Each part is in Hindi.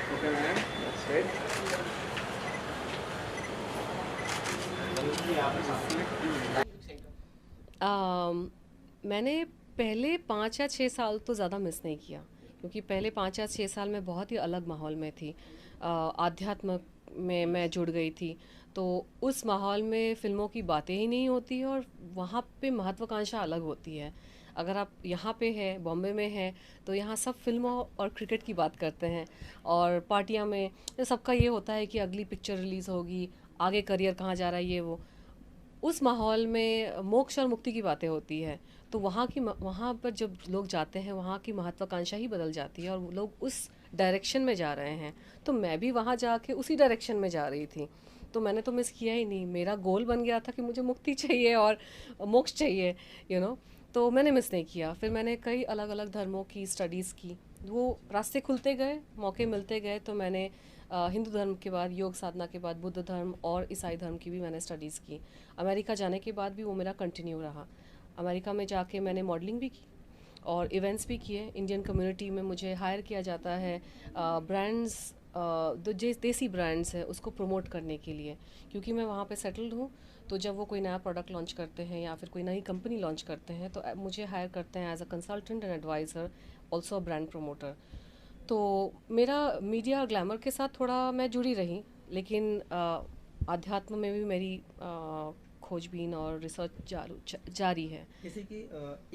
Okay, ma'am. That's it. मैंने पहले 5 या 6 साल तो ज़्यादा मिस नहीं किया, क्योंकि पहले 5 या 6 साल में बहुत ही अलग माहौल में थी। आध्यात्म में मैं जुड़ गई थी, तो उस माहौल में फ़िल्मों की बातें ही नहीं होती है और वहाँ पे महत्वाकांक्षा अलग होती है। अगर आप यहाँ पे हैं, बॉम्बे में हैं, तो यहाँ सब फ़िल्मों और क्रिकेट की बात करते हैं और पार्टियाँ में सबका ये होता है कि अगली पिक्चर रिलीज़ होगी, आगे करियर कहाँ जा रहा है ये वो। उस माहौल में मोक्ष और मुक्ति की बातें होती है, तो वहाँ पर जब लोग जाते हैं वहाँ की महत्वाकांक्षा ही बदल जाती है और वो लोग उस डायरेक्शन में जा रहे हैं। तो मैं भी वहाँ जाके उसी डायरेक्शन में जा रही थी, तो मैंने तो मिस किया ही नहीं। मेरा गोल बन गया था कि मुझे मुक्ति चाहिए और मोक्ष चाहिए, यू नो। तो मैंने मिस नहीं किया। फिर मैंने कई अलग अलग धर्मों की स्टडीज़ की, वो रास्ते खुलते गए, मौके मिलते गए, तो मैंने हिंदू धर्म के बाद, योग साधना के बाद, बुद्ध धर्म और ईसाई धर्म की भी मैंने स्टडीज़ की। अमेरिका जाने के बाद भी वो मेरा कंटिन्यू रहा। अमेरिका में जाके मैंने मॉडलिंग भी की और इवेंट्स भी किए। इंडियन कम्युनिटी में मुझे हायर किया जाता है ब्रांड्स, जो देसी ब्रांड्स है उसको प्रमोट करने के लिए, क्योंकि मैं वहाँ पे सेटल्ड हूँ। तो जब वो कोई नया प्रोडक्ट लॉन्च करते हैं या फिर कोई नई कंपनी लॉन्च करते हैं, तो मुझे हायर करते हैं as a consultant and advisor, also a brand promoter. तो मेरा मीडिया ग्लैमर के साथ थोड़ा मैं जुड़ी रही, लेकिन आध्यात्म में भी मेरी खोजबीन और रिसर्च जारी है। जैसे कि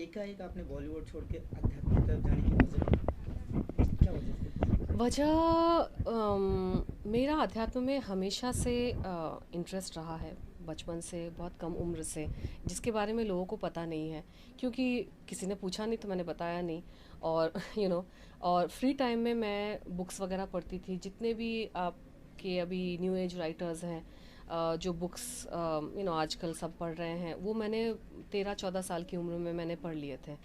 एकाएक आपने बॉलीवुड छोड़ के आध्यात्म की तरफ जाने की वजह क्या वजह थी? वजह मेरा अध्यात्म में हमेशा से इंटरेस्ट रहा है, बचपन से, बहुत कम उम्र से, जिसके बारे में लोगों को पता नहीं है, क्योंकि किसी ने पूछा नहीं तो मैंने बताया नहीं। और यू नो और फ्री टाइम में मैं बुक्स वगैरह पढ़ती थी। जितने भी आपके अभी न्यू एज राइटर्स हैं, जो बुक्स आजकल सब पढ़ रहे हैं, वो मैंने 13-14 साल की उम्र में मैंने पढ़ लिए थे।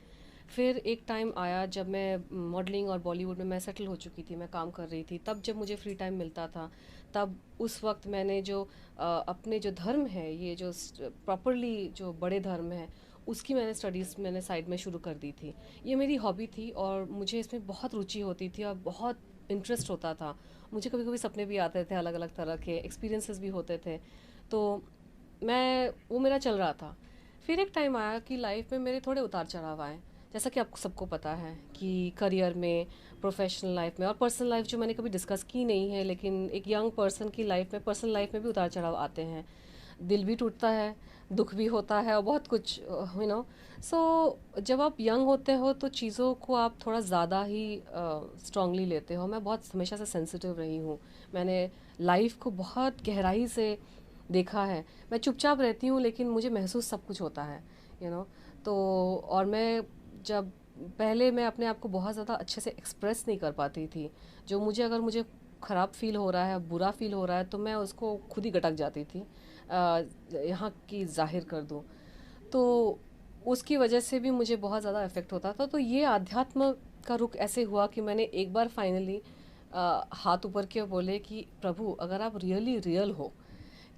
फिर एक टाइम आया जब मैं मॉडलिंग और बॉलीवुड में मैं सेटल हो चुकी थी, मैं काम कर रही थी, तब जब मुझे फ्री टाइम मिलता था, तब उस वक्त मैंने जो अपने जो धर्म है, ये जो प्रॉपरली जो बड़े धर्म है, उसकी मैंने स्टडीज़ मैंने साइड में शुरू कर दी थी। ये मेरी हॉबी थी और मुझे इसमें बहुत रुचि होती थी और बहुत इंटरेस्ट होता था। मुझे कभी कभी सपने भी आते थे, अलग अलग तरह के एक्सपीरियंसेस भी होते थे। तो मैं वो मेरा चल रहा था। फिर एक टाइम आया कि लाइफ में मेरे थोड़े उतार चढ़ाव आए, जैसा कि आपको सबको पता है कि करियर में, प्रोफेशनल लाइफ में और पर्सनल लाइफ जो मैंने कभी डिस्कस की नहीं है, लेकिन एक यंग पर्सन की लाइफ में, पर्सनल लाइफ में भी उतार चढ़ाव आते हैं। दिल भी टूटता है, दुख भी होता है और बहुत कुछ, सो जब आप यंग होते हो तो चीज़ों को आप थोड़ा ज़्यादा ही स्ट्रांगली लेते हो। मैं बहुत हमेशा से सेंसिटिव रही हूँ। मैंने लाइफ को बहुत गहराई से देखा है। मैं चुपचाप रहती हूँ लेकिन मुझे महसूस सब कुछ होता है, यू you नो तो और मैं जब पहले मैं अपने आप को बहुत ज़्यादा अच्छे से एक्सप्रेस नहीं कर पाती थी। जो मुझे, अगर मुझे ख़राब फील हो रहा है, बुरा फील हो रहा है, तो मैं उसको खुद ही गटक जाती थी, यहाँ की जाहिर कर दूँ। तो उसकी वजह से भी मुझे बहुत ज़्यादा इफ़ेक्ट होता था। तो ये आध्यात्म का रुख ऐसे हुआ कि मैंने एक बार फाइनली हाथ ऊपर किए, बोले कि प्रभु, अगर आप रियली रियल हो,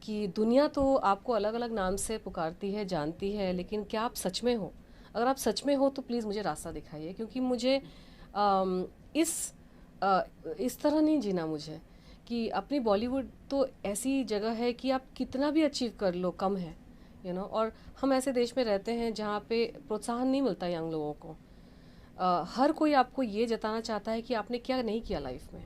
कि दुनिया तो आपको अलग अलग नाम से पुकारती है, जानती है, लेकिन क्या आप सच में हो? अगर आप सच में हो तो प्लीज़ मुझे रास्ता दिखाइए, क्योंकि मुझे अम, इस अ, इस तरह नहीं जीना मुझे। कि अपनी बॉलीवुड तो ऐसी जगह है कि आप कितना भी अचीव कर लो कम है, और हम ऐसे देश में रहते हैं जहाँ पे प्रोत्साहन नहीं मिलता यंग लोगों को। हर कोई आपको ये जताना चाहता है कि आपने क्या नहीं किया लाइफ में,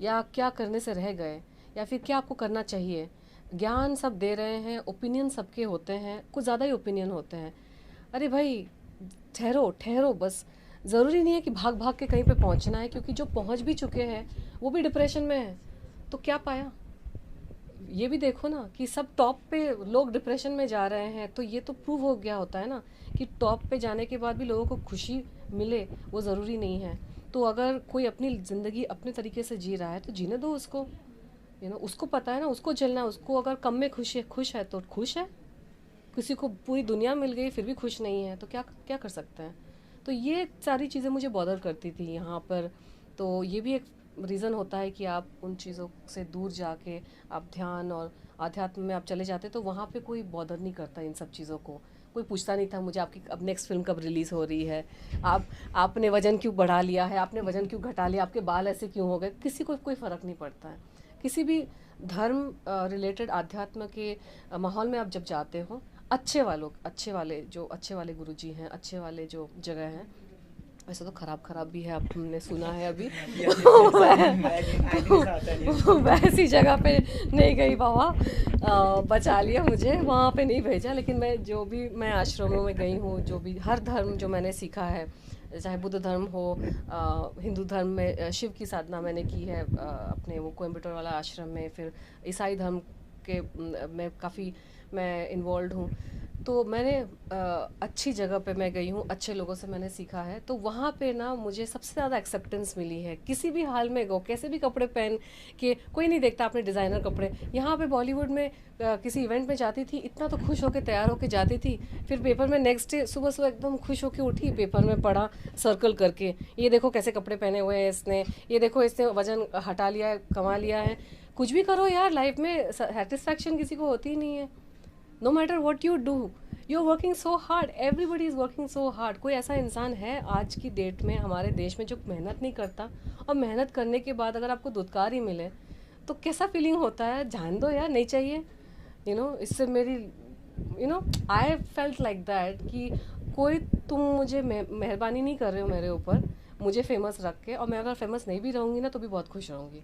या क्या करने से रह गए, या फिर क्या आपको करना चाहिए। ज्ञान सब दे रहे हैं, ओपिनियन सबके होते हैं, कुछ ज़्यादा ही ओपिनियन होते हैं। अरे भाई, ठहरो ठहरो बस। ज़रूरी नहीं है कि भाग भाग के कहीं पे पहुंचना है, क्योंकि जो पहुंच भी चुके हैं वो भी डिप्रेशन में है। तो क्या पाया? ये भी देखो ना कि सब टॉप पे लोग डिप्रेशन में जा रहे हैं, तो ये तो प्रूव हो गया होता है ना कि टॉप पे जाने के बाद भी लोगों को खुशी मिले, वो ज़रूरी नहीं है। तो अगर कोई अपनी ज़िंदगी अपने तरीके से जी रहा है तो जीने दो उसको, उसको पता है ना, उसको चलना है। उसको अगर कम में खुश है तो खुश है। किसी को पूरी दुनिया मिल गई फिर भी खुश नहीं है, तो क्या क्या कर सकते हैं? तो ये सारी चीज़ें मुझे बॉदर करती थी यहाँ पर। तो ये भी एक रीज़न होता है कि आप उन चीज़ों से दूर जाके आप ध्यान और आध्यात्म में आप चले जाते, तो वहाँ पे कोई बॉदर नहीं करता इन सब चीज़ों को। कोई पूछता नहीं था मुझे आपकी अब नेक्स्ट फिल्म कब रिलीज़ हो रही है, आपने वज़न क्यों बढ़ा लिया है, आपने वज़न क्यों घटा लिया, आपके बाल ऐसे क्यों हो गए, किसी को कोई फ़र्क नहीं पड़ता है। किसी भी धर्म रिलेटेड आध्यात्म के माहौल में आप जब जाते हो, अच्छे वाले गुरुजी हैं, अच्छे वाले जो जगह हैं, वैसे तो खराब भी है, अब हमने सुना है अभी वैसी जगह पे नहीं गई बाबा, बचा लिया मुझे, वहाँ पे नहीं भेजा। लेकिन मैं आश्रमों में गई हूँ, जो भी हर धर्म जो मैंने सीखा है, चाहे बुद्ध धर्म हो, हिंदू धर्म में शिव की साधना मैंने की है अपने वो कोयम्बटूर वाला आश्रम में, फिर ईसाई धर्म के में काफ़ी मैं इन्वॉल्व हूँ। तो मैंने अच्छी जगह पे मैं गई हूँ, अच्छे लोगों से मैंने सीखा है, तो वहाँ पे ना मुझे सबसे ज़्यादा एक्सेप्टेंस मिली है। किसी भी हाल में गो, कैसे भी कपड़े पहन के, कोई नहीं देखता आपने डिज़ाइनर कपड़े। यहाँ पे बॉलीवुड में किसी इवेंट में जाती थी, इतना तो खुश होकर तैयार होकर जाती थी, फिर पेपर में नेक्स्ट डे सुबह एकदम खुश होकर उठी, पेपर में पढ़ा सर्कल करके, ये देखो कैसे कपड़े पहने हुए हैं इसने, ये देखो इसने वज़न हटा लिया है, कमा लिया है। कुछ भी करो यार, लाइफ में सेटिस्फैक्शन किसी को होती ही नहीं है। No matter what you do, you are working so hard, everybody is working so hard. कोई ऐसा इंसान है आज की डेट में हमारे देश में जो मेहनत नहीं करता, और मेहनत करने के बाद अगर आपको दुत्कार ही मिले तो कैसा फीलिंग होता है। जान दो यार, नहीं चाहिए। इससे मेरी आई फेल्ट लाइक दैट कि कोई तुम मुझे मेहरबानी नहीं कर रहे हो मेरे ऊपर, मुझे फेमस रख के, और मैं अगर फेमस नहीं भी रहूँगी ना तो भी बहुत खुश रहूँगी।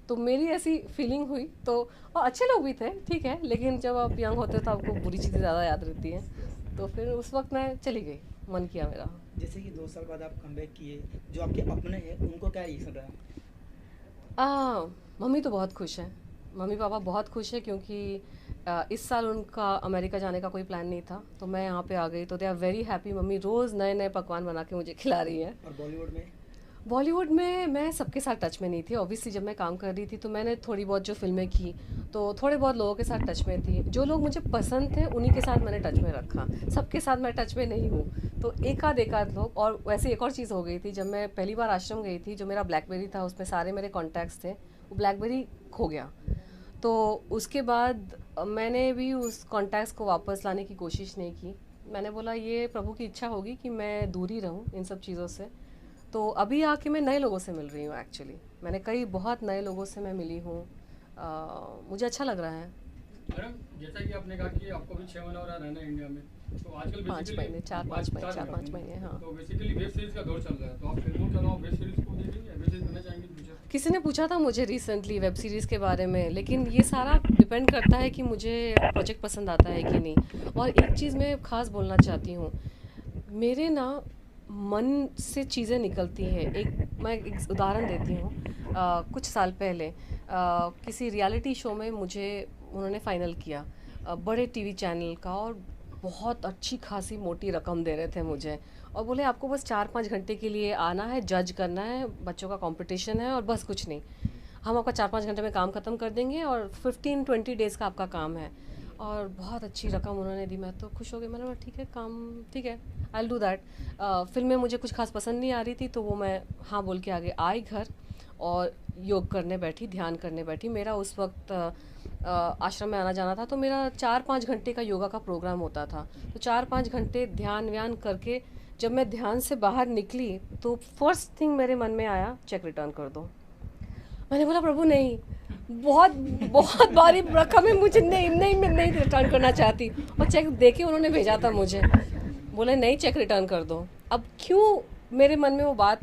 तो मेरी ऐसी फीलिंग हुई। तो और अच्छे लोग भी थे, ठीक है, लेकिन जब आप यंग होते हो तो आपको बुरी चीज़ें ज़्यादा याद रहती हैं। तो फिर उस वक्त मैं चली गई, मन किया मेरा। जैसे कि 2 साल बाद आप कमबैक किए, जो आपके अपने हैं उनको क्या रिएक्शन रहा? मम्मी तो बहुत खुश हैं, मम्मी पापा बहुत खुश है, क्योंकि इस साल उनका अमेरिका जाने का कोई प्लान नहीं था, तो मैं यहाँ पे आ गई, तो they are very happy. Mummy रोज़ नए नए पकवान बना के मुझे खिला रही है। और बॉलीवुड में मैं सबके साथ टच में नहीं थी। ऑब्वियसली जब मैं काम कर रही थी तो मैंने थोड़ी बहुत जो फिल्में की, तो थोड़े बहुत लोगों के साथ टच में थी। जो लोग मुझे पसंद थे उन्हीं के साथ मैंने टच में रखा, सबके साथ मैं टच में नहीं हूँ। तो एक आध लोग। और वैसे एक और चीज़ हो गई थी, जब मैं पहली बार आश्रम गई थी, जो मेरा ब्लैकबेरी था उसमें सारे मेरे कॉन्टैक्ट्स थे, वो ब्लैकबेरी खो गया। तो उसके बाद मैंने भी उस कॉन्टैक्ट्स को वापस लाने की कोशिश नहीं की। मैंने बोला ये प्रभु की इच्छा होगी कि मैं दूर ही रहूँ इन सब चीज़ों से। तो अभी आके मैं नए लोगों से मिल रही हूँ। एक्चुअली मैंने बहुत नए लोगों से मैं मिली हूँ, मुझे अच्छा लग रहा है। मैडम, जैसा कि आपने कहा कि आपको भी 6 महीना हो रहा है रहना इंडिया में, तो आजकल 4-5 महीने। हाँ, तो बेसिकली वेब सीरीज का दौर चल रहा है, तो आप फिल्मों के अलावा वेब सीरीज को देखेंगे या वेब सीरीज करना चाहेंगे फ्यूचर? किसी ने पूछा था मुझे रिसेंटली वेब सीरीज़ के बारे में, लेकिन ये सारा डिपेंड करता है कि मुझे प्रोजेक्ट पसंद आता है कि नहीं। और एक चीज़ मैं ख़ास बोलना चाहती हूँ, मेरे ना मन से चीज़ें निकलती हैं। मैं एक उदाहरण देती हूँ। कुछ साल पहले किसी रियलिटी शो में मुझे उन्होंने फ़ाइनल किया, बड़े टीवी चैनल का, और बहुत अच्छी खासी मोटी रकम दे रहे थे मुझे, और बोले आपको बस 4-5 घंटे के लिए आना है, जज करना है, बच्चों का कंपटीशन है, और बस कुछ नहीं, हम आपका 4-5 घंटे में काम ख़त्म कर देंगे, और 15-20 डेज़ का आपका काम है। और बहुत अच्छी रकम उन्होंने दी, मैं तो खुश हो गई। मैंने बोला ठीक है, काम ठीक है, I will do that. Film में मुझे कुछ खास पसंद नहीं आ रही थी, तो वो मैं हाँ बोल के आगे आई घर, और योग करने बैठी, ध्यान करने बैठी। मेरा उस वक्त आश्रम में आना जाना था, तो मेरा 4-5 घंटे का योगा का प्रोग्राम होता था। तो 4-5 घंटे ध्यान व्यान करके जब मैं ध्यान से बाहर निकली, तो फर्स्ट थिंग मेरे मन में आया, चेक रिटर्न कर दो। मैंने बोला प्रभु नहीं, बहुत भारी रकम है, मुझे नहीं रिटर्न करना चाहती। और चेक देके उन्होंने भेजा था मुझे, बोले नहीं चेक रिटर्न कर दो। अब क्यों मेरे मन में वो बात आई,